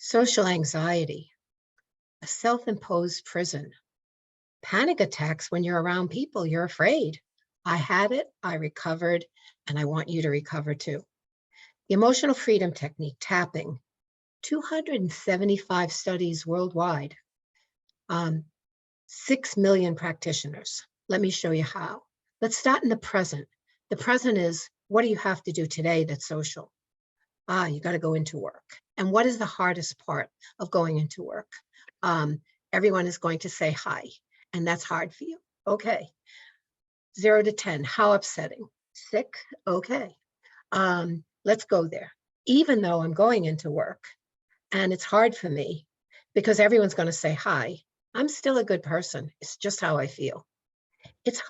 Social anxiety, a self-imposed prison, panic attacks when you're around people, you're afraid. I had it, I recovered, and I want you to recover too. The emotional freedom technique, tapping, 275 studies worldwide, 6 million practitioners. Let me show you how. Let's start in the present. The present is, what do you have to do today that's social? You got to go into work. And what is the hardest part of going into work? Everyone is going to say hi, and that's hard for you. Okay. 0 to 10, how upsetting? 6, okay. Let's go there. Even though I'm going into work and it's hard for me because everyone's going to say hi, I'm still a good person. It's just how I feel. It's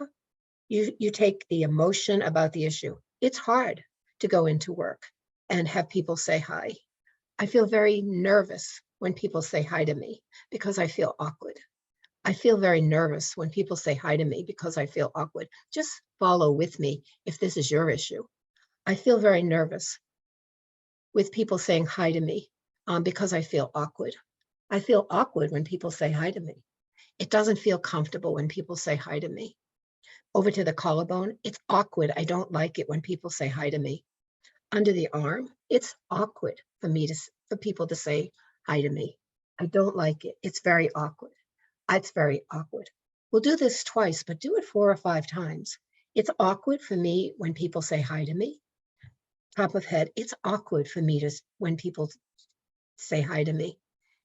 you take the emotion about the issue. It's hard to go into work and have people say hi. I feel very nervous when people say hi to me because I feel awkward. I feel very nervous when people say hi to me because I feel awkward. Just follow with me if this is your issue. I feel very nervous with people saying hi to me because I feel awkward. I feel awkward when people say hi to me. It doesn't feel comfortable when people say hi to me. Over to the collarbone, it's awkward. I don't like it when people say hi to me. Under the arm, it's awkward for people to say hi to me. I don't like it. It's very awkward. It's very awkward. We'll do this twice, but do it 4 or 5 times. It's awkward for me when people say hi to me. Top of head, it's awkward for me when people say hi to me.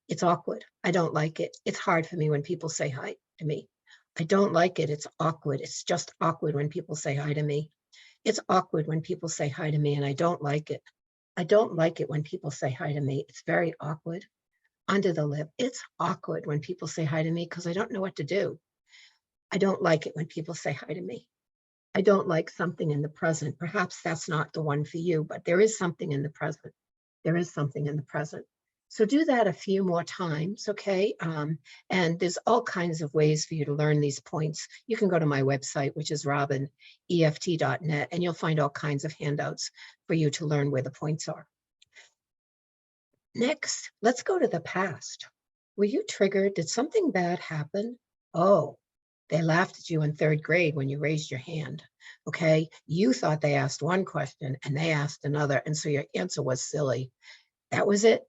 It's awkward. I don't like it. It's hard for me when people say hi to me. I don't like it. It's awkward. It's just awkward when people say hi to me. It's awkward when people say hi to me, and I don't like it. I don't like it when people say hi to me. It's very awkward. Under the lip, it's awkward when people say hi to me because I don't know what to do. I don't like it when people say hi to me. I don't like something in the present. Perhaps that's not the one for you, but there is something in the present. There is something in the present. So do that a few more times, okay? And there's all kinds of ways for you to learn these points. You can go to my website, which is robineft.net, and you'll find all kinds of handouts for you to learn where the points are. Next, let's go to the past. Were you triggered? Did something bad happen? Oh, they laughed at you in 3rd grade when you raised your hand, okay? You thought they asked one question and they asked another, and so your answer was silly. That was it.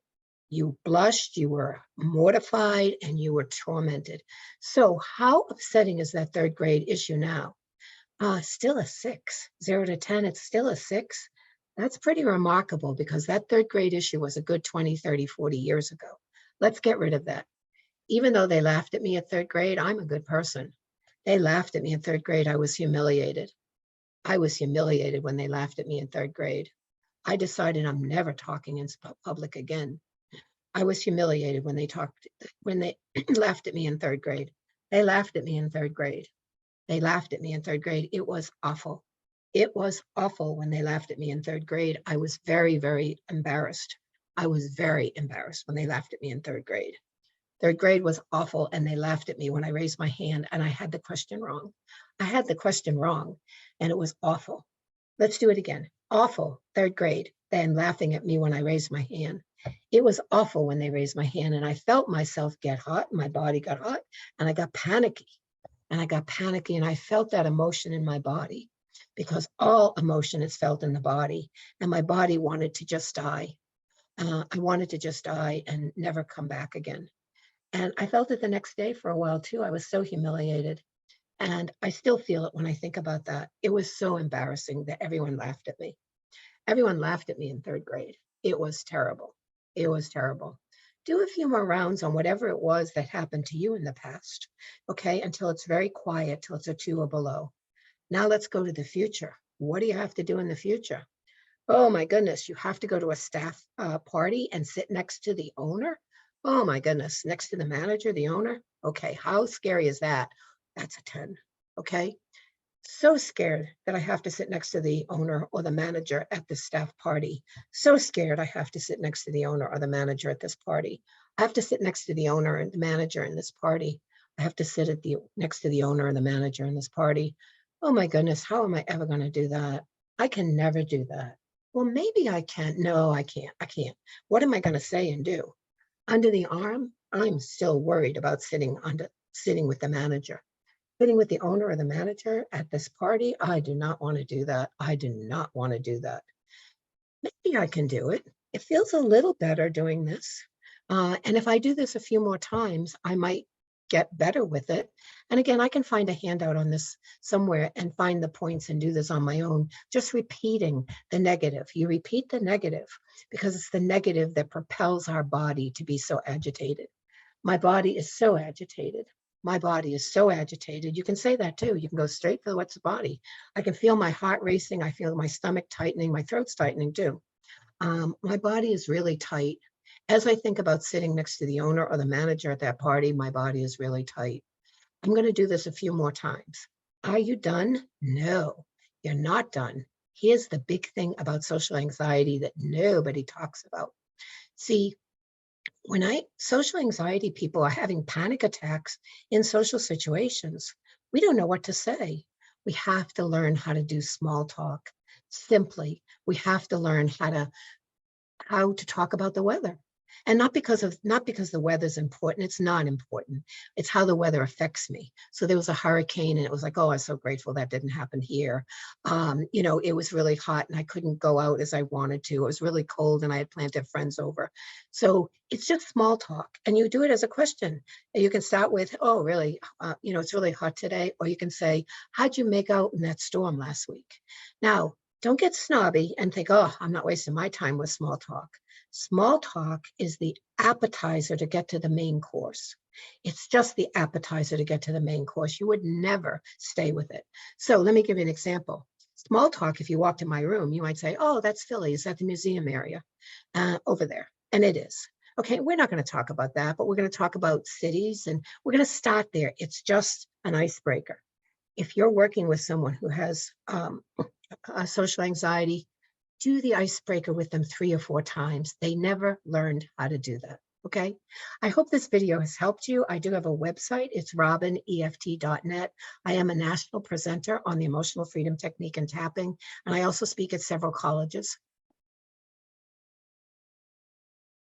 You blushed, you were mortified, and you were tormented. So how upsetting is that 3rd grade issue now? Still a 6, 0 to 10, it's still a 6. That's pretty remarkable because that 3rd grade issue was a good 20, 30, 40 years ago. Let's get rid of that. Even though they laughed at me at 3rd grade, I'm a good person. They laughed at me in 3rd grade. I was humiliated. I was humiliated when they laughed at me in 3rd grade. I decided I'm never talking in public again. I was humiliated when they laughed at me in 3rd grade. They laughed at me in 3rd grade. They laughed at me in 3rd grade. It was awful. It was awful when they laughed at me in 3rd grade. I was very, very embarrassed. I was very embarrassed when they laughed at me in 3rd grade. 3rd grade was awful, and they laughed at me when I raised my hand and I had the question wrong. I had the question wrong, and it was awful. Let's do it again. Awful, 3rd grade. Then laughing at me when I raised my hand. It was awful when they raised my hand, and I felt myself get hot, my body got hot, and I got panicky. And I felt that emotion in my body because all emotion is felt in the body, and my body wanted to just die. I wanted to just die and never come back again. And I felt it the next day for a while too. I was so humiliated. And I still feel it when I think about that. It was so embarrassing that everyone laughed at me. Everyone laughed at me in 3rd grade. It was terrible. It was terrible. Do a few more rounds on whatever it was that happened to you in the past, okay, until it's very quiet, till it's a 2 or below. Now let's go to the future. What do you have to do in the future? Oh my goodness, you have to go to a staff party and sit next to the owner? Oh my goodness, next to the manager, the owner? Okay, how scary is that? That's a 10, okay? So scared that I have to sit next to the owner or the manager at the staff party. So scared I have to sit next to the owner or the manager at this party. I have to sit next to the owner and the manager in this party. I have to sit next to the owner and the manager in this party. Oh my goodness, how am I ever going to do that? I can never do that. Well, maybe I can. No, I can't. I can't. What am I going to say and do? Under the arm, I'm still worried about sitting with the manager. Sitting with the owner or the manager at this party, I do not want to do that. I do not want to do that. Maybe I can do it. It feels a little better doing this. And if I do this a few more times, I might get better with it. And again, I can find a handout on this somewhere and find the points and do this on my own, just repeating the negative. You repeat the negative because it's the negative that propels our body to be so agitated. My body is so agitated. My body is so agitated. You can say that too. You can go straight for what's the body. I can feel my heart racing. I feel my stomach tightening. My throat's tightening too. My body is really tight. As I think about sitting next to the owner or the manager at that party, my body is really tight. I'm going to do this a few more times. Are you done? No, you're not done. Here's the big thing about social anxiety that nobody talks about. See, social anxiety people are having panic attacks in social situations. We don't know what to say. We have to learn how to do small talk. Simply, we have to learn how to talk about the weather. And not because the weather's important, it's not important. It's how the weather affects me. So there was a hurricane and it was like, oh, I'm so grateful that didn't happen here. It was really hot and I couldn't go out as I wanted to. It was really cold and I had planned to have friends over. So it's just small talk. And you do it as a question. And you can start with, oh, really, it's really hot today. Or you can say, how'd you make out in that storm last week? Now, don't get snobby and think, oh, I'm not wasting my time with small talk. Small talk is the appetizer to get to the main course. It's just the appetizer to get to the main course. You would never stay with it. So let me give you an example. Small talk, if you walked in my room, you might say, oh, that's Philly. Is that the museum area over there? And it is. Okay, we're not going to talk about that, but we're going to talk about cities and we're going to start there. It's just an icebreaker. If you're working with someone who has social anxiety, do the icebreaker with them 3 or 4 times. They never learned how to do that. Okay. I hope this video has helped you. I do have a website. It's robineft.net. I am a national presenter on the emotional freedom technique and tapping. And I also speak at several colleges.